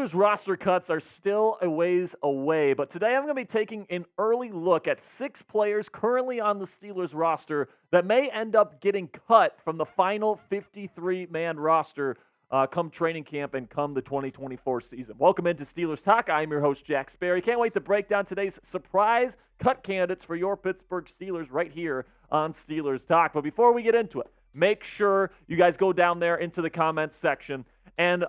Steelers roster cuts are still a ways away, but today I'm going to be taking an early look at 6 players currently on the Steelers roster that may end up getting cut from the final 53-man roster come training camp and come the 2024 season. Welcome into Steelers Talk. I'm your host, Jack Sperry. Can't wait to break down today's surprise cut candidates for your Pittsburgh Steelers right here on Steelers Talk. But before we get into it, make sure you guys go down there into the comments section and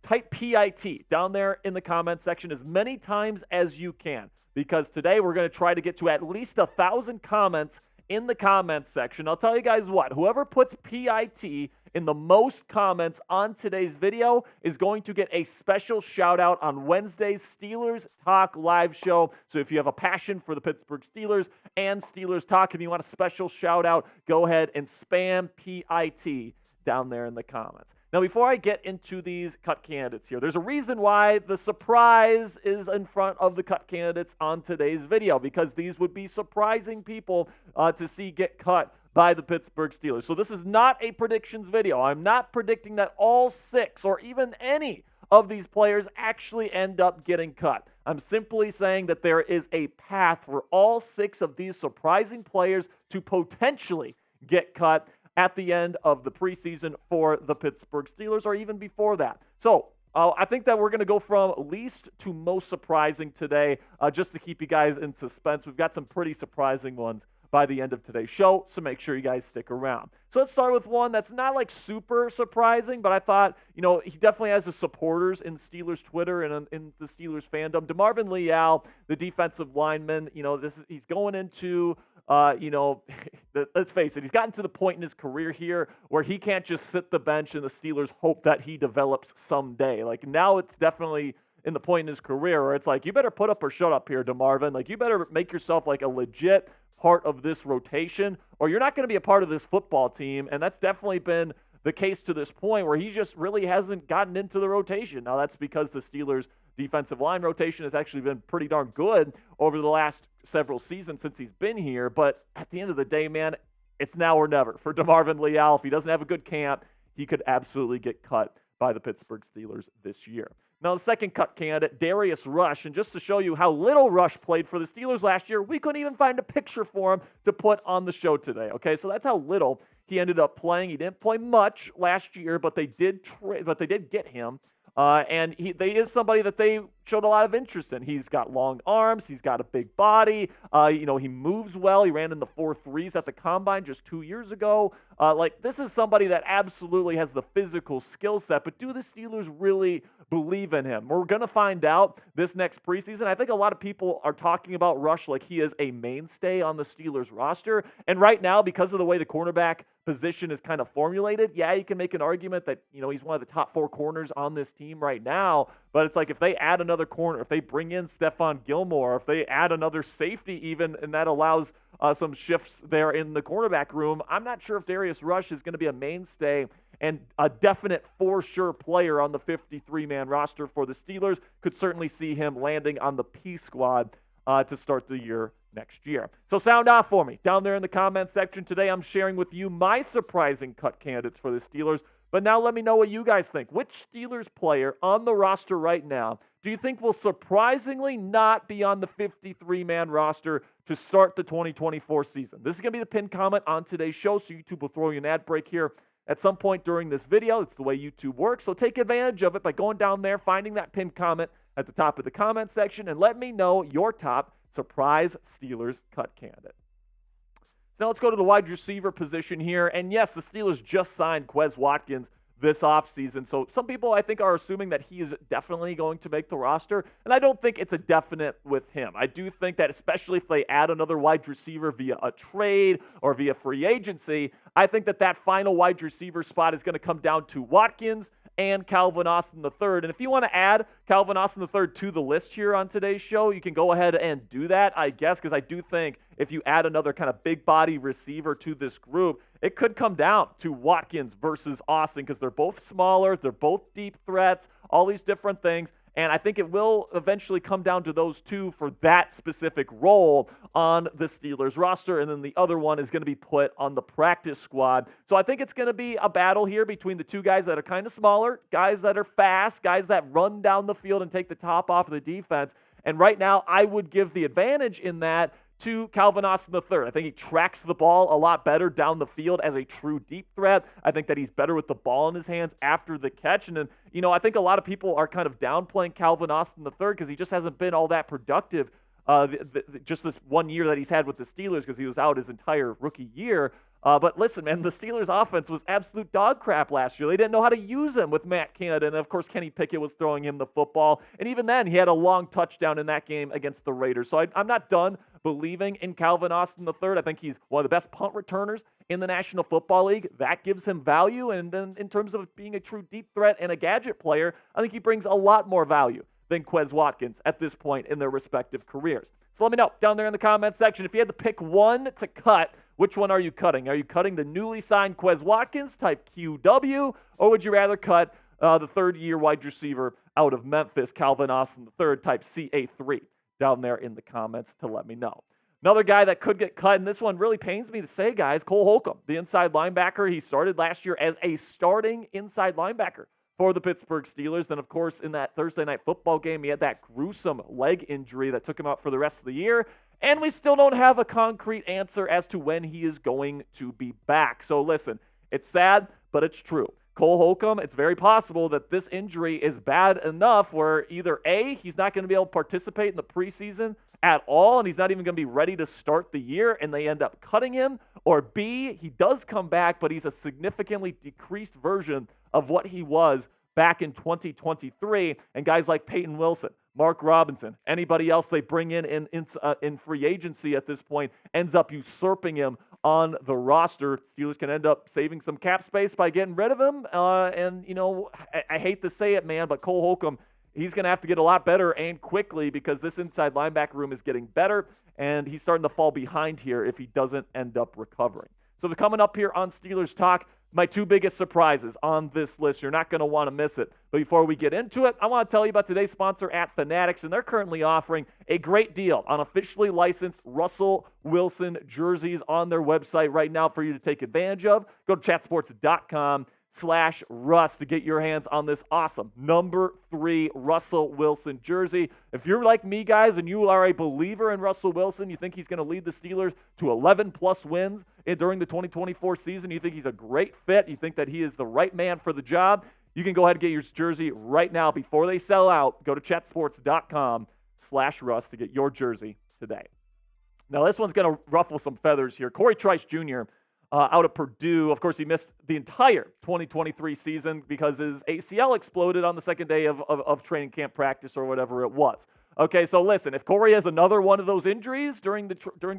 type PIT down there in the comments section as many times as you can, because today we're going to try to get to at least 1,000 comments in the comments section. I'll tell you guys what, whoever puts PIT in the most comments on today's video is going to get a special shout out on Wednesday's Steelers Talk live show. So if you have a passion for the Pittsburgh Steelers and Steelers Talk and you want a special shout out, go ahead and spam PIT down there in the comments. Now, before I get into these cut candidates here, there's a reason why the surprise is in front of the cut candidates on today's video, because these would be surprising people to see get cut by the Pittsburgh Steelers. So this is not a predictions video. I'm not predicting that all 6 or even any of these players actually end up getting cut. I'm simply saying that there is a path for all 6 of these surprising players to potentially get cut at the end of the preseason for the Pittsburgh Steelers, or even before that. So I think that we're going to go from least to most surprising today, just to keep you guys in suspense. We've got some pretty surprising ones by the end of today's show, so make sure you guys stick around. So let's start with one that's not like super surprising, but I thought, he definitely has the supporters in Steelers Twitter and in the Steelers fandom. DeMarvin Leal, the defensive lineman, he's going into, let's face it, he's gotten to the point in his career here where he can't just sit the bench and the Steelers hope that he develops someday. Like, now it's definitely in the point in his career where it's like, you better put up or shut up here, DeMarvin. Like, you better make yourself like a legit part of this rotation, or you're not going to be a part of this football team. And that's definitely been the case to this point, where he just really hasn't gotten into the rotation. Now, that's because the Steelers' defensive line rotation has actually been pretty darn good over the last several seasons since he's been here. But at the end of the day, man, it's now or never for DeMarvin Leal. If he doesn't have a good camp, he could absolutely get cut by the Pittsburgh Steelers this year. Now, the second cut candidate, Darius Rush, and just to show you how little Rush played for the Steelers last year, we couldn't even find a picture for him to put on the show today, okay? So that's how little he ended up playing. He didn't play much last year, but they did get him. And he is somebody that they showed a lot of interest in. He's got long arms. He's got a big body. He moves well. He ran in the 4.3s at the Combine just 2 years ago. This is somebody that absolutely has the physical skill set, but do the Steelers really believe in him? We're going to find out this next preseason. I think a lot of people are talking about Rush like he is a mainstay on the Steelers roster. And right now, because of the way the cornerback position is kind of formulated, yeah, you can make an argument that, he's one of the top 4 corners on this team right now. But it's like, if they add another corner, if they bring in Stephon Gilmore, if they add another safety even, and that allows some shifts there in the cornerback room, I'm not sure if Darius Rush is going to be a mainstay and a definite for sure player on the 53-man roster for the Steelers. Could certainly see him landing on the P squad to start the year next year. So sound off for me down there in the comment section. Today I'm sharing with you my surprising cut candidates for the Steelers. But now let me know what you guys think. Which Steelers player on the roster right now do you think will surprisingly not be on the 53-man roster to start the 2024 season? This is going to be the pinned comment on today's show, so YouTube will throw you an ad break here at some point during this video. It's the way YouTube works, so take advantage of it by going down there, finding that pinned comment at the top of the comment section, and let me know your top surprise Steelers cut candidate. So now let's go to the wide receiver position here. And yes, the Steelers just signed Quez Watkins this offseason. So some people, I think, are assuming that he is definitely going to make the roster. And I don't think it's a definite with him. I do think that especially if they add another wide receiver via a trade or via free agency, I think that final wide receiver spot is going to come down to Watkins and Calvin Austin III. And if you want to add Calvin Austin III to the list here on today's show, you can go ahead and do that, I guess, because I do think if you add another kind of big body receiver to this group, it could come down to Watkins versus Austin, because they're both smaller, they're both deep threats, all these different things. And I think it will eventually come down to those two for that specific role on the Steelers roster. And then the other one is going to be put on the practice squad. So I think it's going to be a battle here between the two guys that are kind of smaller, guys that are fast, guys that run down the field and take the top off of the defense. And right now, I would give the advantage in that to Calvin Austin III. I think he tracks the ball a lot better down the field as a true deep threat. I think that he's better with the ball in his hands after the catch. And then, I think a lot of people are kind of downplaying Calvin Austin III because he just hasn't been all that productive just this 1 year that he's had with the Steelers because he was out his entire rookie year. But listen, man, the Steelers' offense was absolute dog crap last year. They didn't know how to use him with Matt Canada. And, of course, Kenny Pickett was throwing him the football. And even then, he had a long touchdown in that game against the Raiders. So I'm not done believing in Calvin Austin III. I think he's one of the best punt returners in the National Football League. That gives him value. And then in terms of being a true deep threat and a gadget player, I think he brings a lot more value than Quez Watkins at this point in their respective careers. So let me know down there in the comment section. If you had to pick one to cut, which one are you cutting? Are you cutting the newly signed Quez Watkins type QW, or would you rather cut the third-year wide receiver out of Memphis, Calvin Austin III type CA3? Down there in the comments to let me know. Another guy that could get cut, and this one really pains me to say, guys, Cole Holcomb, the inside linebacker. He started last year as a starting inside linebacker for the Pittsburgh Steelers. Then, of course, in that Thursday night football game, he had that gruesome leg injury that took him out for the rest of the year. And we still don't have a concrete answer as to when he is going to be back. So listen, it's sad, but it's true. Cole Holcomb, it's very possible that this injury is bad enough where either A, he's not going to be able to participate in the preseason at all, and he's not even going to be ready to start the year, and they end up cutting him, or B, he does come back, but he's a significantly decreased version of what he was back in 2023, and guys like Peyton Wilson, Mark Robinson, anybody else they bring in free agency at this point ends up usurping him on the roster. Steelers can end up saving some cap space by getting rid of him. I hate to say it, man, but Cole Holcomb, he's going to have to get a lot better and quickly because this inside linebacker room is getting better, and he's starting to fall behind here if he doesn't end up recovering. So coming up here on Steelers Talk, my two biggest surprises on this list. You're not going to want to miss it. But before we get into it, I want to tell you about today's sponsor at Fanatics, and they're currently offering a great deal on officially licensed Russell Wilson jerseys on their website right now for you to take advantage of. Go to chatsports.com/Russ to get your hands on this awesome number 3 Russell Wilson jersey. If you're like me, guys, and you are a believer in Russell Wilson, you think he's going to lead the Steelers to 11-plus wins during the 2024 season, you think he's a great fit, you think that he is the right man for the job, you can go ahead and get your jersey right now before they sell out. Go to chatsports.com/Russ to get your jersey today. Now, this one's going to ruffle some feathers here. Cory Trice Jr., out of Purdue. Of course, he missed the entire 2023 season because his ACL exploded on the second day of training camp practice or whatever it was. Okay, so listen, if Cory has another one of those injuries during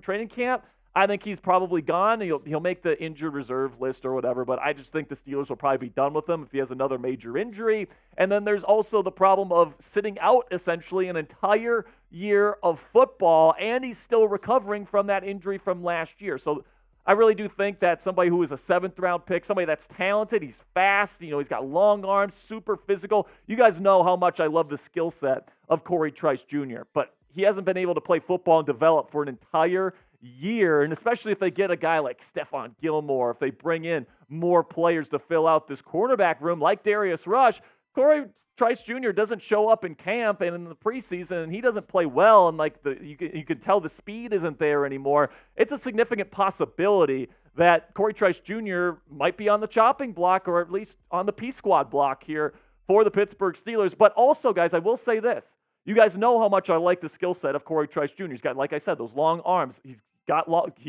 training camp, I think he's probably gone. He'll make the injured reserve list or whatever, but I just think the Steelers will probably be done with him if he has another major injury. And then there's also the problem of sitting out essentially an entire year of football, and he's still recovering from that injury from last year. So I really do think that somebody who is a 7th-round pick, somebody that's talented, he's fast, he's got long arms, super physical. You guys know how much I love the skill set of Cory Trice Jr., but he hasn't been able to play football and develop for an entire year, and especially if they get a guy like Stephon Gilmore, if they bring in more players to fill out this quarterback room like Darius Rush, Cory Trice Jr. doesn't show up in camp and in the preseason, and he doesn't play well, and you can tell the speed isn't there anymore. It's a significant possibility that Cory Trice Jr. might be on the chopping block or at least on the P squad block here for the Pittsburgh Steelers. But also, guys, I will say this. You guys know how much I like the skill set of Cory Trice Jr. He's got, like I said, those long arms. He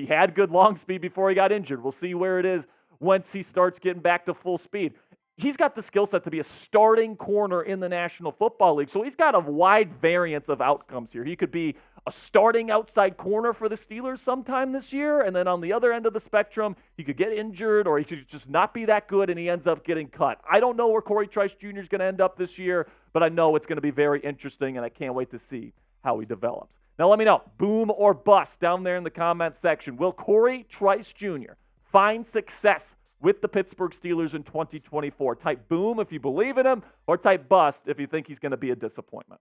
had good long speed before he got injured. We'll see where it is once he starts getting back to full speed. He's got the skill set to be a starting corner in the National Football League. So he's got a wide variance of outcomes here. He could be a starting outside corner for the Steelers sometime this year, and then on the other end of the spectrum, he could get injured or he could just not be that good and he ends up getting cut. I don't know where Cory Trice Jr. is going to end up this year, but I know it's going to be very interesting, and I can't wait to see how he develops. Now let me know, boom or bust down there in the comment section. Will Cory Trice Jr. find success with the Pittsburgh Steelers in 2024. Type boom if you believe in him, or type bust if you think he's going to be a disappointment.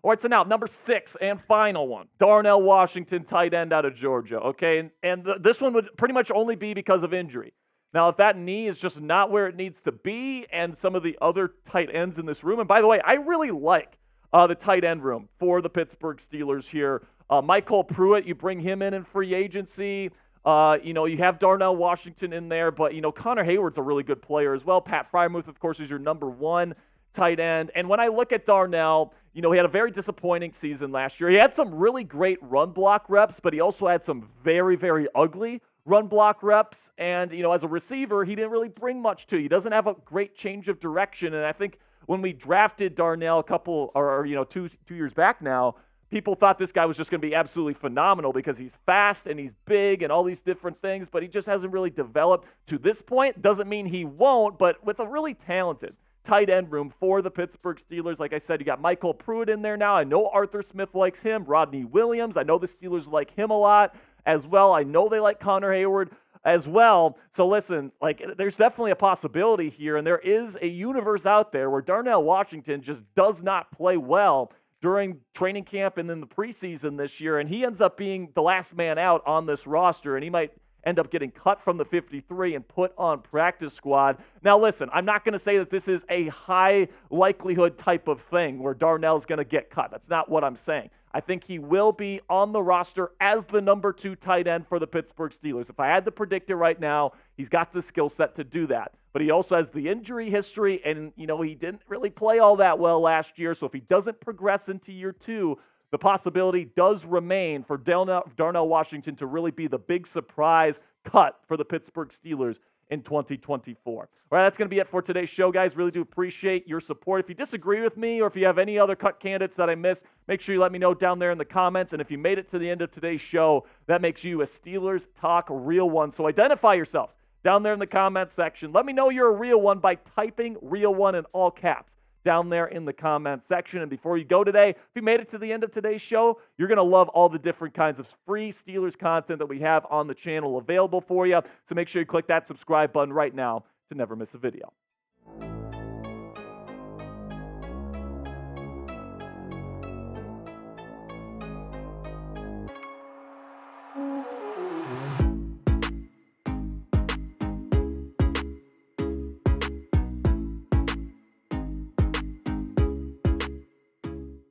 All right, so now number 6 and final one, Darnell Washington, tight end out of Georgia, okay? And this one would pretty much only be because of injury. Now, if that knee is just not where it needs to be and some of the other tight ends in this room, and by the way, I really like the tight end room for the Pittsburgh Steelers here. Michael Pruitt, you bring him in free agency. You have Darnell Washington in there, but, Connor Hayward's a really good player as well. Pat Freiermuth, of course, is your number 1 tight end. And when I look at Darnell, he had a very disappointing season last year. He had some really great run block reps, but he also had some very, very ugly run block reps. And, as a receiver, he didn't really bring much to you. He doesn't have a great change of direction. And I think when we drafted Darnell a couple, or 2 years back now, people thought this guy was just going to be absolutely phenomenal because he's fast and he's big and all these different things, but he just hasn't really developed to this point. Doesn't mean he won't, but with a really talented tight end room for the Pittsburgh Steelers. Like I said, you got Michael Pruitt in there now. I know Arthur Smith likes him. Rodney Williams, I know the Steelers like him a lot as well. I know they like Connor Hayward as well. So listen, there's definitely a possibility here, and there is a universe out there where Darnell Washington just does not play well during training camp and then the preseason this year, and he ends up being the last man out on this roster, and he might end up getting cut from the 53 and put on practice squad. Now, listen, I'm not going to say that this is a high likelihood type of thing where Darnell's going to get cut. That's not what I'm saying. I think he will be on the roster as the number 2 tight end for the Pittsburgh Steelers. If I had to predict it right now, he's got the skill set to do that. But he also has the injury history, and, he didn't really play all that well last year. So if he doesn't progress into year 2, the possibility does remain for Darnell Washington to really be the big surprise cut for the Pittsburgh Steelers in 2024. All right, that's going to be it for today's show, guys. Really do appreciate your support. If you disagree with me or if you have any other cut candidates that I missed, make sure you let me know down there in the comments. And if you made it to the end of today's show, that makes you a Steelers Talk Real One. So identify yourselves down there in the comments section. Let me know you're a real one by typing real one in all caps down there in the comments section. And before you go today, if you made it to the end of today's show, you're going to love all the different kinds of free Steelers content that we have on the channel available for you. So make sure you click that subscribe button right now to never miss a video.